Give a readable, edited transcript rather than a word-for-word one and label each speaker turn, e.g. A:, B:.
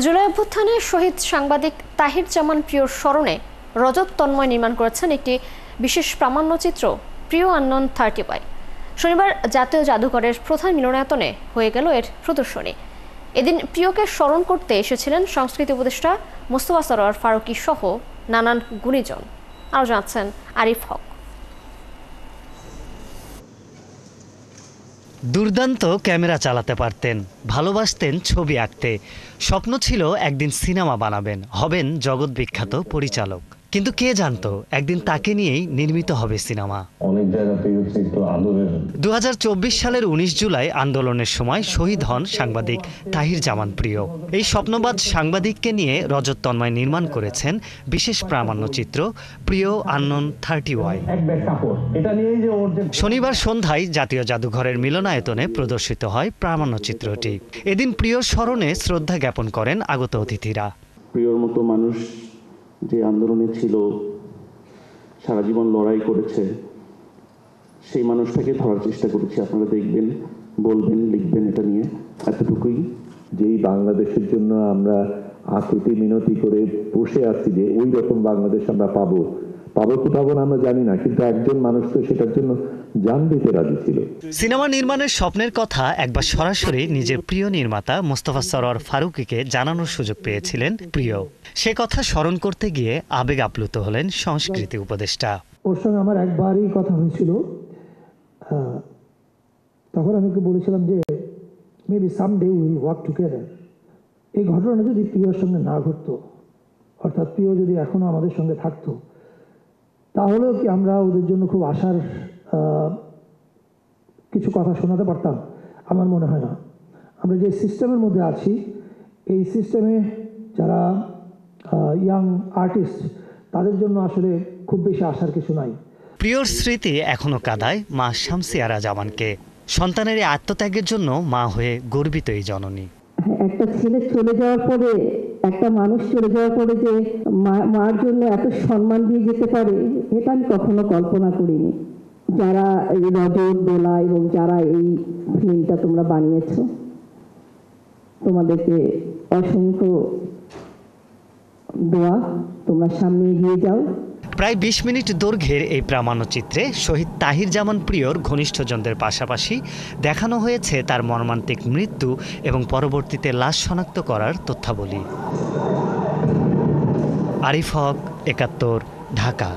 A: জুলাই অভ্যুত্থানে শহীদ সাংবাদিক তাহির জামান প্রিয়র স্মরণে রজত তন্ময় নির্মাণ করেছেন একটি বিশেষ প্রামাণ্যচিত্র প্রিয় আননোন 30Y। শনিবার জাতীয় জাদুঘরের প্রধান মিলনায়তনে হয়ে গেল এর প্রদর্শনী। এদিন প্রিয়কে স্মরণ করতে এসেছিলেন সংস্কৃতি উপদেষ্টা মোস্তফা সরোয়ার ফারুকী সহ নানান গুণীজন। আরও জানাচ্ছেন আরিফ হক।
B: দুর্দান্ত ক্যামেরা চালাতে পারতেন, ভালোবাসতেন ছবি আঁকতে। স্বপ্ন ছিল একদিন সিনেমা বানাবেন, হবেন জগৎ বিখ্যাত পরিচালক। কিন্তু কে জানতো একদিন তাকে নিয়েই নির্মিত হবে সিনেমা। 2024 সালের 19 জুলাই আন্দোলনের সময় শহীদ হন সাংবাদিক তাহির জামান প্রিয়। এই স্বপ্নবাদ সাংবাদিককে নিয়ে রজত তন্ময় নির্মাণ করেছেন বিশেষ প্রামাণ্যচিত্র প্রিয় আননোন 30Y। শনিবার সন্ধ্যায় জাতীয় জাদুঘরের মিলনায়তনে প্রদর্শিত হয় প্রামাণ্যচিত্রটি। এদিন প্রিয়র স্মরণে শ্রদ্ধা জ্ঞাপন করেন আগত অতিথিরা।
C: প্রিয়র মতো মানুষ যে আন্দোলনে ছিল, সারা জীবন লড়াই করেছে, সেই মানুষটাকে ধরার চেষ্টা করেছি। আপনারা দেখবেন, বলবেন, লিখবেন, এটা নিয়ে এতটুকুই।
D: যেই বাংলাদেশের জন্য আমরা আকুতি মিনতি করে বসে আছি, যে ওই রকম বাংলাদেশ আমরা পাবো কি পাবো না আমরা জানি না, কিন্তু একজন মানুষ তো সেটার জন্য জান দিতে রাজি ছিল।
B: সিনেমা নির্মাণের স্বপ্নের কথা একবার সরাসরি নিজের প্রিয় নির্মাতা মোস্তফা সরোয়ার ফারুকীকে জানানোর সুযোগ পেয়েছিলেন প্রিয়। সে কথা স্মরণ করতে গিয়ে আবেগ আপ্লুত হলেন সংস্কৃতি উপদেষ্টা।
E: ওর সঙ্গে আমার একবারই কথা হয়েছিল, তখন আমি ওকে বলেছিলাম যে maybe someday will work together. এই ঘটনা যদি প্রিয়র সঙ্গে না ঘটতো, অর্থাৎ প্রিয় যদি এখনো আমাদের সঙ্গে থাকতো, তাহলেও কি আমরা ওদের জন্য খুব আশার কিছু কথা শোনাতে পারতাম? আমার মনে হয় না। আমরা যে সিস্টেমের মধ্যে আছি, এই সিস্টেমে যারা ইয়াং আর্টিস্ট, তাদের জন্য আসলে খুব বেশি আশার কিছু নাই।
B: প্রিয়র স্মৃতি এখনো কাঁদায় মা শামসিয়ারা জামানকে। সন্তানের এই আত্মত্যাগের জন্য মা হয়ে গর্বিত এই জননী।
F: একটা ছেলে চলে যাওয়ার পরে, একটা মানুষ চলে যাওয়ার পরে যে মার জন্য এত সম্মান দিয়ে যেতে পারে, এটা আমি কখনো কল্পনা করিনি। যারা রজত, দোলা এবং যারা এই ফিল্মটা তোমরা বানিয়েছো, তোমাদেরকে অসংখ্য দোয়া। তোমরা সামনে এগিয়ে যাও।
B: প্রায় 20 মিনিট দৈর্ঘ্যের এই প্রামাণ্যচিত্রে শহীদ তাহির জামান প্রিয়র ঘনিষ্ঠজনদের পাশাপাশি দেখানো হয়েছে তার মর্মান্তিক মৃত্যু এবং পরবর্তীতে লাশ শনাক্ত করার তথ্যাবলী। আরিফ হক, 71, ঢাকা।